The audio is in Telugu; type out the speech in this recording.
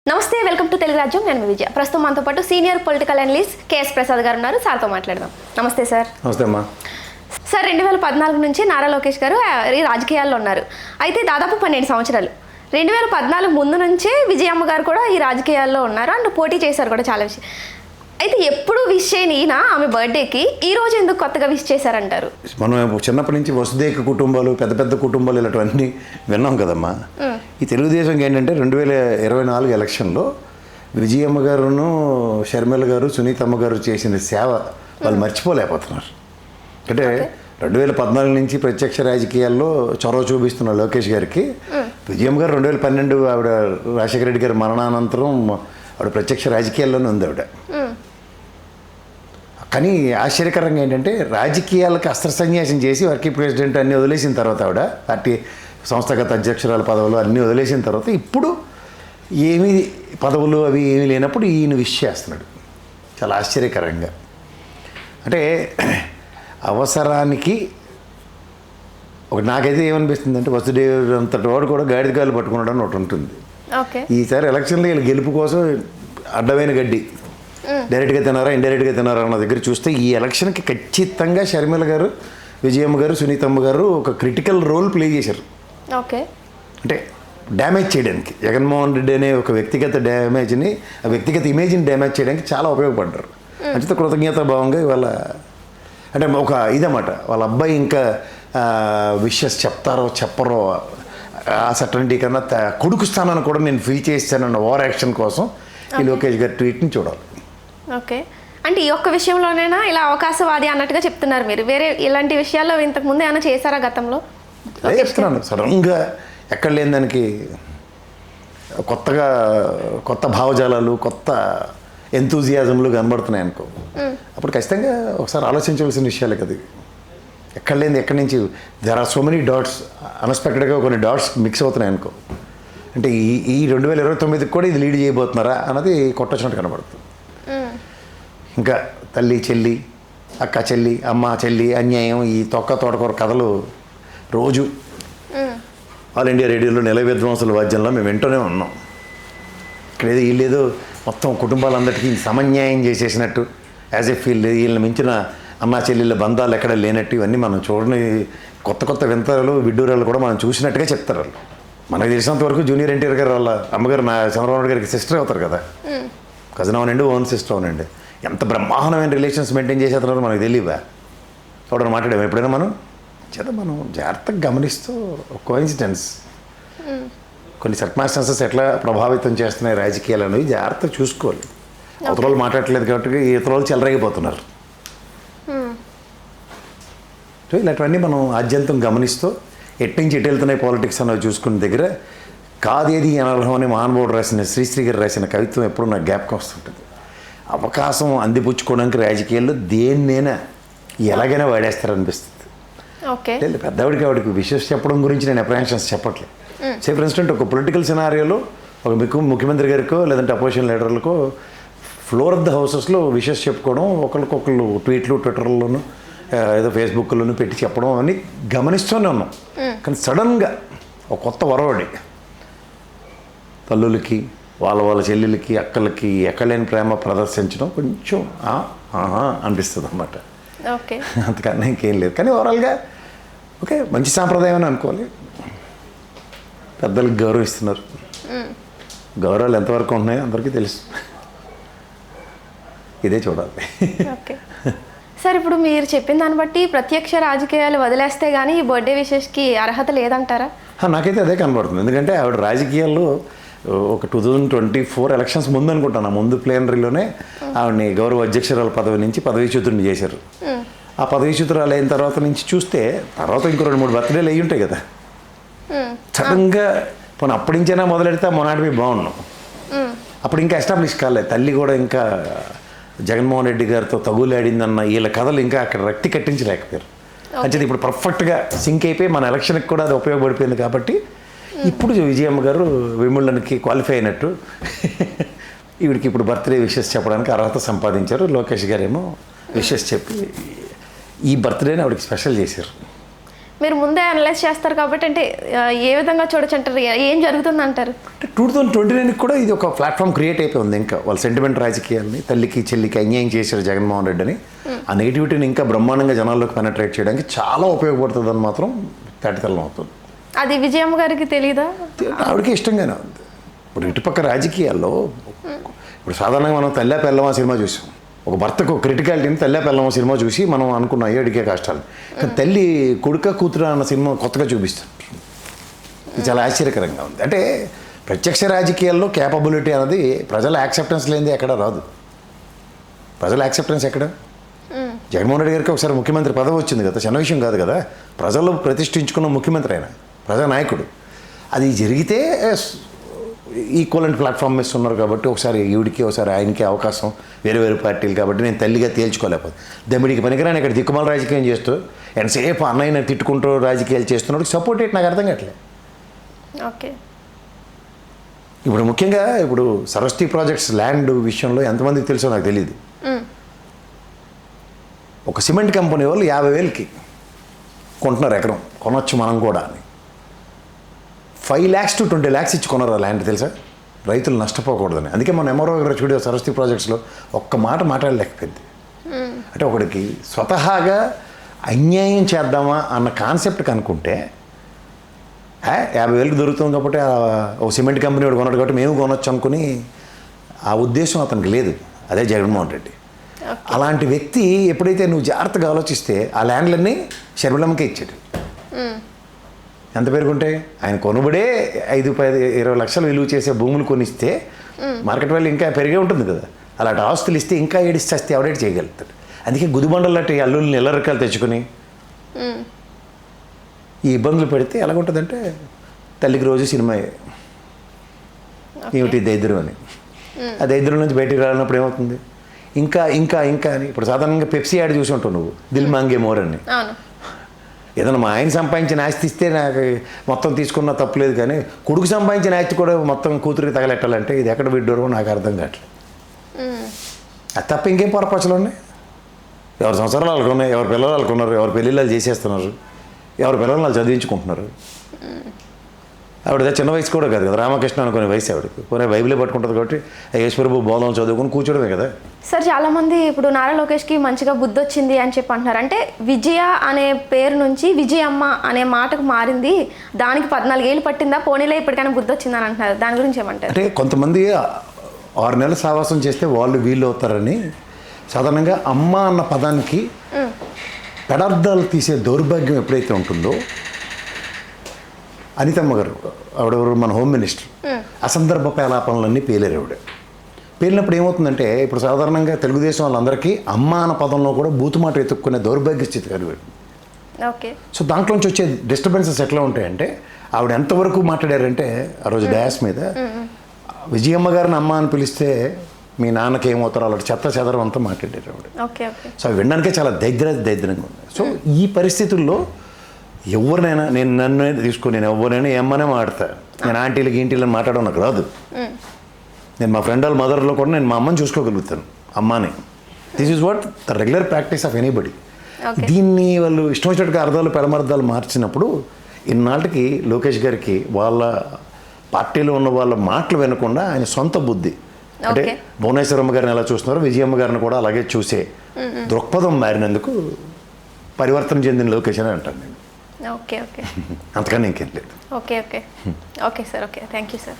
నమస్తే, వెల్కమ్ టు తెలుగు రాజ్యం. నేను విజయ. ప్రస్తుతం మనతో పాటు senior political analyst KS Prasad గారు ఉన్నారు. సార్తో మాట్లాడదాం. నమస్తే సార్. నమస్తే అమ్మా. సార్, 2014 నుంచి నారా లోకేష్ గారు ఈ రాజకీయాల్లో ఉన్నారు. అయితే దాదాపు 12 సంవత్సరాలు. 2014 ముందు నుంచే విజయమ్మ గారు కూడా ఈ రాజకీయాల్లో ఉన్నారు అండ్ పోటీ చేశారు కూడా చాలా విషయం. అయితే ఎప్పుడు విష్ చేయని ఈయన ఆమె బర్త్డేకి ఈ రోజు ఎందుకు కొత్తగా విష్ చేశారంటారు? మనం చిన్నప్పటి నుంచి వసుదేక కుటుంబాలు, పెద్ద పెద్ద కుటుంబాలు ఇలాంటివన్నీ విన్నాం కదమ్మా. ఈ తెలుగుదేశంకి ఏంటంటే 2024 ఎలక్షన్లో విజయమ్మ గారును, షర్మిల గారు, సునీతమ్మ గారు చేసిన సేవ వాళ్ళు మర్చిపోలేకపోతున్నారు. అంటే 2014 నుంచి ప్రత్యక్ష రాజకీయాల్లో చొరవ చూపిస్తున్న లోకేష్ గారికి విజయమ్మ గారు 2012 ఆవిడ రాజశేఖర రెడ్డి గారి మరణానంతరం ఆవిడ ప్రత్యక్ష రాజకీయాల్లోనే ఉంది ఆవిడ. కానీ ఆశ్చర్యకరంగా ఏంటంటే రాజకీయాలకు అస్త్ర సన్యాసం చేసి వర్కింగ్ ప్రెసిడెంట్ అన్నీ వదిలేసిన తర్వాత ఆవిడ పార్టీ సంస్థాగత అధ్యక్షురాల పదవులు అన్నీ వదిలేసిన తర్వాత ఇప్పుడు ఏమీ పదవులు అవి ఏమీ లేనప్పుడు ఈయన విష్ చేస్తున్నాడు. చాలా ఆశ్చర్యకరంగా. అంటే అవసరానికి నాకైతే ఏమనిపిస్తుంది అంటే వసుదేవుడు అంతటి వాడు కూడా గాడిదకాయలు పట్టుకున్నాడు అని ఒకటి ఉంటుంది. ఈసారి ఎలక్షన్లో వీళ్ళు గెలుపు కోసం అడ్డమైన గడ్డి డైరెక్ట్గా తినారా ఇండైరెక్ట్గా తినారా అన్న దగ్గర చూస్తే ఈ ఎలక్షన్కి ఖచ్చితంగా షర్మిల గారు, విజయమ్మ గారు, సునీతమ్మ గారు ఒక క్రిటికల్ రోల్ ప్లే చేశారు. అంటే డ్యామేజ్ చేయడానికి, జగన్మోహన్ రెడ్డి అనే ఒక వ్యక్తిగత డ్యామేజ్ని, ఆ వ్యక్తిగత ఇమేజ్ని డ్యామేజ్ చేయడానికి చాలా ఉపయోగపడ్డారు. అంటే కృతజ్ఞతాభావంగా ఇవాళ అంటే ఒక ఇదన్నమాట, వాళ్ళ అబ్బాయి ఇంకా విషెస్ చెప్తారో చెప్పరో ఆ సటర్నిటీ కన్నా కొడుకు స్థానాన్ని కూడా నేను ఫీల్ చేస్తానన్న ఓవర్ యాక్షన్ కోసం ఈ లోకేష్ గారి ట్వీట్ని చూడాలి. ఓకే, అంటే ఈ ఒక్క విషయంలోనైనా ఇలా అవకాశవాది అన్నట్టుగా చెప్తున్నారు మీరు. వేరే ఇలాంటి విషయాల్లో ఇంతకు ముందు ఏమైనా చేశారా గతంలో? అదే చెప్తున్నాను, సడన్గా ఎక్కడ లేని దానికి కొత్త భావజాలాలు, కొత్త ఎంతూజియాజంలు కనబడుతున్నాయి అనుకో, అప్పుడు ఖచ్చితంగా ఒకసారి ఆలోచించవలసిన విషయాలే కదా. ఎక్కడ లేని ఎక్కడి నుంచి there are so many dots, అన్ఎక్స్పెక్టెడ్గా కొన్ని డాట్స్ మిక్స్ అవుతున్నాయి అనుకో. అంటే ఈ 2029కి కూడా ఇది లీడ్ చేయబోతున్నారా అన్నది కొట్టొచ్చినట్టు కనబడుతుంది. ఇంకా తల్లి చెల్లి, అక్క చెల్లి, అమ్మ చెల్లి, అన్యాయం, ఈ తోటకూర కథలు రోజు ఆల్ ఇండియా రేడియోలో నెల విధ్వంసుల వాద్యంలో మేము వింటూనే ఉన్నాం. ఇక్కడ వీళ్ళేదో మొత్తం కుటుంబాలందరికీ సమన్యాయం చేసేసినట్టు, యాజ్ ఎఫ్ వీళ్ళని మించిన అమ్మ చెల్లెళ్ళ బంధాలు ఎక్కడ లేనట్టు, ఇవన్నీ మనం చూడని కొత్త వింతలు, విడ్డూరాలు కూడా మనం చూసినట్టుగా చెప్తారు వాళ్ళు. మనకు తెలిసినంత వరకు జూనియర్ ఎన్టీఆర్ గారు వాళ్ళ అమ్మగారు చంద్రబాబు నాయుడు గారికి సిస్టర్ అవుతారు కదా, కజిన్ అవనండి, ఓన్ సిస్టర్ అవనండి. ఎంత బ్రహ్మాండమైన రిలేషన్స్ మెయింటైన్ చేసేస్తున్నారు మనకు తెలియవా? ఎవడన్నా మాట్లాడాము ఎప్పుడైనా మనం జాగ్రత్తగా గమనిస్తూ కోఇన్సిడెన్స్, కొన్ని సర్కమ్స్టాన్సెస్ ఎట్లా ప్రభావితం చేస్తున్నాయి రాజకీయాలు అనేవి జాగ్రత్తగా చూసుకోవాలి. అవతల వాళ్ళు మాట్లాడట్లేదు కాబట్టి ఇతర వాళ్ళు చెలరేగిపోతున్నారు. సో ఇలాంటివన్నీ మనం ఆద్యంతం గమనిస్తూ ఎట్నుంచి ఎటు వెళ్తున్నాయి పాలిటిక్స్ అన్నది చూసుకున్న దగ్గర కాదేది అనర్హం అని మహానుభావుడు రాసిన శ్రీశ్రీ గారు రాసిన కవిత్వం ఎప్పుడు నాకు జ్ఞాపకం వస్తుంటుంది. అవకాశం అందిపుచ్చుకోవడానికి రాజకీయాల్లో దేన్నైనా ఎలాగైనా వాడేస్తారనిపిస్తుంది. లేదు పెద్దవాడికి ఆవిడకి విషెస్ చెప్పడం గురించి నేను అప్రహెన్షన్స్ చెప్పట్లేదు. సే ఫర్ ఇన్స్టెంట్ ఒక పొలిటికల్ సినారియోలో ఒక ముఖ్యమంత్రి గారికో లేదంటే అపోజిషన్ లీడర్లకో ఫ్లోర్ ఆఫ్ ద హౌసెస్లో విషెస్ చెప్పుకోవడం, ఒకరికొకరు ట్వీట్లు ట్విట్టర్లోను ఏదో ఫేస్బుక్లోనూ పెట్టి చెప్పడం అని గమనిస్తూనే ఉన్నాం. కానీ సడన్గా ఒక కొత్త వరవడి తల్లులకి, వాళ్ళ చెల్లెలకి, అక్కలకి ఎక్కలేని ప్రేమ ప్రదర్శించడం కొంచెం అనిపిస్తుంది అన్నమాట. అంతకన్నా ఇంకేం లేదు. కానీ ఓవరాల్గా ఓకే, మంచి సాంప్రదాయం అని అనుకోవాలి. పెద్దలకు గౌరవిస్తున్నారు. గౌరవాలు ఎంతవరకు ఉంటున్నాయో అందరికీ తెలుసు. ఇదే చూడాలి. సార్, ఇప్పుడు మీరు చెప్పిన దాన్ని బట్టి ప్రత్యక్ష రాజకీయాలు వదిలేస్తే కానీ ఈ బర్త్డే విషెస్కి అర్హత లేదంటారా? నాకైతే అదే కనబడుతుంది. ఎందుకంటే ఆవిడ రాజకీయాల్లో ఒక 2024 ఎలక్షన్స్ ముందు అనుకుంటాను, ముందు ప్లేనరీలోనే ఆవిడని గౌరవ అధ్యక్షురాల పదవి నుంచి పదవీచ్యుతుడిని చేశారు. ఆ పదవీచ్యుతురాలు అయిన తర్వాత నుంచి చూస్తే తర్వాత ఇంకో 2-3 బర్త్డేలు అయ్యి ఉంటాయి కదా. సడన్గా పోనీ అప్పటి నుంచైనా మొదలెడితే మొన్నటివి బాగున్నాం. అప్పుడు ఇంకా ఎస్టాబ్లిష్ కాలేదు. తల్లి కూడా ఇంకా జగన్మోహన్ రెడ్డి గారితో తగులాడిందన్న వీళ్ళ కథలు ఇంకా అక్కడ రక్తి కట్టించలేకపోయారు. అంటే ఇప్పుడు పర్ఫెక్ట్గా సింక్ అయిపోయి మన ఎలక్షన్కి కూడా అది ఉపయోగపడిపోయింది. కాబట్టి ఇప్పుడు విజయమ్మ గారు విముళ్ళకి క్వాలిఫై అయినట్టు ఈవిడికి ఇప్పుడు బర్త్డే విషెస్ చెప్పడానికి అర్హత సంపాదించారు. లోకేష్ గారు ఏమో విషెస్ చెప్పి ఈ బర్త్డేని ఆవిడకి స్పెషల్ చేశారు. మీరు ముందే అనలైజ్ చేస్తారు కాబట్టి అంటే ఏ విధంగా చూడొచ్చు అంటారు, ఏం జరుగుతుంది అంటారు? 2029 కూడా ఇది ఒక ప్లాట్ఫామ్ క్రియేట్ అయిపోయింది. ఇంకా వాళ్ళ సెంటిమెంట్ రాజకీయాల్ని తల్లికి చెల్లికి అన్యాయం చేశారు జగన్మోహన్ రెడ్డి అని, ఆ నెగిటివిటీని ఇంకా బ్రహ్మాండంగా జనాల్లోకి పెనట్రేట్ చేయడానికి చాలా ఉపయోగపడుతుందని మాత్రం తేటతెల్లం అవుతుంది. అది విజయమ్మ గారికి తెలీదా? ఆవిడకి ఇష్టంగానే ఉంది. ఇప్పుడు ఇటుపక్క రాజకీయాల్లో ఇప్పుడు సాధారణంగా మనం తల్లా పెళ్ళమా సినిమా చూసాం, ఒక భర్తకు క్రిటికాలిటీని తల్లా పెళ్ళమా సినిమా చూసి మనం అనుకున్న అయ్యేడికే కష్టాలు, కానీ తల్లి కొడుక కూతురు అన్న సినిమా కొత్తగా చూపిస్తారు. ఇది చాలా ఆశ్చర్యకరంగా ఉంది. అంటే ప్రత్యక్ష రాజకీయాల్లో క్యాపబిలిటీ అనేది ప్రజల యాక్సెప్టెన్స్ లేనిది ఎక్కడ రాదు. ప్రజల యాక్సెప్టెన్స్ ఎక్కడ? జగన్మోహన్ రెడ్డి గారికి ఒకసారి ముఖ్యమంత్రి పదవి వచ్చింది కదా, చిన్న విషయం కాదు కదా. ప్రజలు ప్రతిష్ఠించుకున్న ముఖ్యమంత్రి అయినా ప్రజానాయకుడు. అది జరిగితే ఈక్వలెంట్ ప్లాట్ఫామ్ మీద ఉన్నారు కాబట్టి ఒకసారి ఈవిడికి ఒకసారి ఆయనకి అవకాశం, వేరే వేరే పార్టీలు కాబట్టి నేను తల్లిగా తేల్చుకోలేకపోతే దమ్మిడికి పనికిరాని ఇక్కడ దిక్కుమాల రాజకీయం చేస్తూ ఎంతసేపు అన్నయ్యని తిట్టుకుంటూ రాజకీయాలు చేస్తున్నాడు సపోర్ట్ ఏంటి నాకు అర్థం కావట్లేదు. ఓకే, ఇప్పుడు ముఖ్యంగా ఇప్పుడు సరస్వతి ప్రాజెక్ట్స్ ల్యాండ్ విషయంలో ఎంతమందికి తెలుసో నాకు తెలియదు. ఒక సిమెంట్ కంపెనీ వాళ్ళు 50,000కి కొంటున్నారు ఎకరం, కొనొచ్చు మనం కూడా అని 5 lakhs to 20 lakhs ఇచ్చి కొన్నారు ఆ ల్యాండ్ తెలుసా, రైతులు నష్టపోకూడదని. అందుకే మన ఎంఆర్ఓ గారు చూడే సరస్వతి ప్రాజెక్ట్స్లో ఒక్క మాట మాట్లాడలేకపోయింది. అంటే ఒకడికి స్వతహాగా అన్యాయం చేద్దామా అన్న కాన్సెప్ట్ కనుక్కుంటే 50,000కి దొరుకుతుంది కాబట్టి ఒక సిమెంట్ కంపెనీ వాడు కొన్నాడు కాబట్టి మేము కొనొచ్చు అనుకుని ఆ ఉద్దేశం అతనికి లేదు. అదే జగన్మోహన్ రెడ్డి. అలాంటి వ్యక్తి ఎప్పుడైతే నువ్వు జాగ్రత్తగా ఆలోచిస్తే ఆ ల్యాండ్లన్నీ షర్మిలమ్మకే ఇచ్చాడు. ఎంత పెరుగుంటే ఆయన కొనుబడే 5-10-20 లక్షలు విలువ చేసే భూములు కొనిస్తే మార్కెట్ వాల్యూ ఇంకా పెరిగే ఉంటుంది కదా. అలాంటి ఆస్తులు ఇస్తే ఇంకా ఏడిస్తే ఎవడేటి చేయగలుగుతాడు. అందుకే గుదిబండలు లాంటి అల్లుల్ని ఎల్లరకాలు తెచ్చుకొని ఈ ఇబ్బందులు పెడితే ఎలాగుంటుందంటే తల్లికి రోజు సినిమా ఏమిటి దరిద్రం అని, ఆ దరిద్రం నుంచి బయటికి రానప్పుడు ఏమవుతుంది ఇంకా ఇంకా ఇంకా అని. ఇప్పుడు సాధారణంగా పెప్సీ యాడ్ చూసి ఉంటావు నువ్వు, దిల్ మాంగే మోర్ అని. ఏదైనా మా ఆయన సంపాదించిన ఆస్తి ఇస్తే నాకు మొత్తం తీసుకున్నా తప్పులేదు, కానీ కొడుకు సంపాదించిన ఆస్తి కూడా మొత్తం కూతురికి తగలెట్టాలంటే ఇది ఎక్కడ విడ్డోరో నాకు అర్థం కావట్లేదు. అది తప్ప ఇంకేం పొరపచ్చలు ఉన్నాయి? ఎవరి సంవత్సరాలు వాళ్ళకు ఉన్నాయి, ఎవరి పిల్లలు వాళ్ళకు ఉన్నారు, ఎవరి పెళ్ళిళ్ళు చేసేస్తున్నారు, ఎవరి పిల్లలు వాళ్ళు చదివించుకుంటున్నారు. ఆవిడ చిన్న వయసు కూడా కాదు కదా, రామకృష్ణ అనుకునే వయసు ఆవిడకి. పోనీ బైబిలే పట్టుకుంటుంది కాబట్టి యేసుప్రభు బోధం చదువుకొని కూర్చోడమే కదా. సార్ చాలామంది ఇప్పుడు నారా లోకేష్కి మంచిగా బుద్ధి వచ్చింది అని చెప్పి అంటున్నారు. అంటే విజయ అనే పేరు నుంచి విజయమ్మ అనే మాటకు మారింది, దానికి 14 ఏళ్ళు పట్టిందా, పోనీలే ఇప్పటికైనా బుద్ధి వచ్చిందని అంటున్నారు. దాని గురించి ఏమంటారు? అంటే కొంతమంది 6 నెలలు సావాసం చేస్తే వాళ్ళు వీళ్ళు అవుతారని. సాధారణంగా అమ్మ అన్న పదానికి పెడార్థాలు తీసే దౌర్భాగ్యం ఎప్పుడైతే ఉంటుందో, అనితమ్మ గారు ఆవిడెవరు మన హోమ్ మినిస్టర్, అసందర్భ పేలాపనలన్నీ పేలేరు ఆవిడ. పేలినప్పుడు ఏమవుతుందంటే ఇప్పుడు సాధారణంగా తెలుగుదేశం వాళ్ళందరికీ అమ్మ అన్న పదంలో కూడా బూతుమాట ఎత్తుక్కునే దౌర్భాగ్య స్థితి కలిగాడు. ఓకే, సో దాంట్లోంచి వచ్చే డిస్టర్బెన్సెస్ ఎట్లా ఉంటాయంటే ఆవిడ ఎంతవరకు మాట్లాడారంటే ఆ రోజు డయాస్ మీద విజయమ్మ గారిని అమ్మ అని పిలిస్తే మీ నాన్నకి ఏమవుతారో అలాంటి చెత్త చెదరం అంతా మాట్లాడారు ఆవిడ. ఓకే, సో వినడానికే చాలా దరిద్రంగా ఉంది. సో ఈ పరిస్థితుల్లో ఎవరినైనా నేను నన్ను తీసుకుని నేను ఎవరినైనా ఏమనే మాడతా. నేను ఆంటీలకి ఇంటీలని మాట్లాడడం నాకు రాదు. నేను మా ఫ్రెండ్ వాళ్ళ మదర్లో కూడా నేను మా అమ్మని చూసుకోగలుగుతాను, అమ్మాని. This is what the regular practice of anybody. దీన్ని వాళ్ళు ఇష్టం వచ్చినట్టుగా అర్థాలు పెడమర్థాలు మార్చినప్పుడు ఇన్నాళ్ళకి లోకేష్ గారికి వాళ్ళ పార్టీలో ఉన్న వాళ్ళ మాటలు వినకుండా ఆయన సొంత బుద్ధి, అంటే భువనేశ్వరమ్మ గారిని ఎలా చూస్తున్నారో విజయమ్మ గారిని కూడా అలాగే చూసే దృక్పథం మారినందుకు పరివర్తన చెందిన లోకేష్ అని అంటాను నేను. ఓకే ఓకే అంతకన్నా ఇంకేం లేదు. Okay okay okay sir, okay, thank you sir.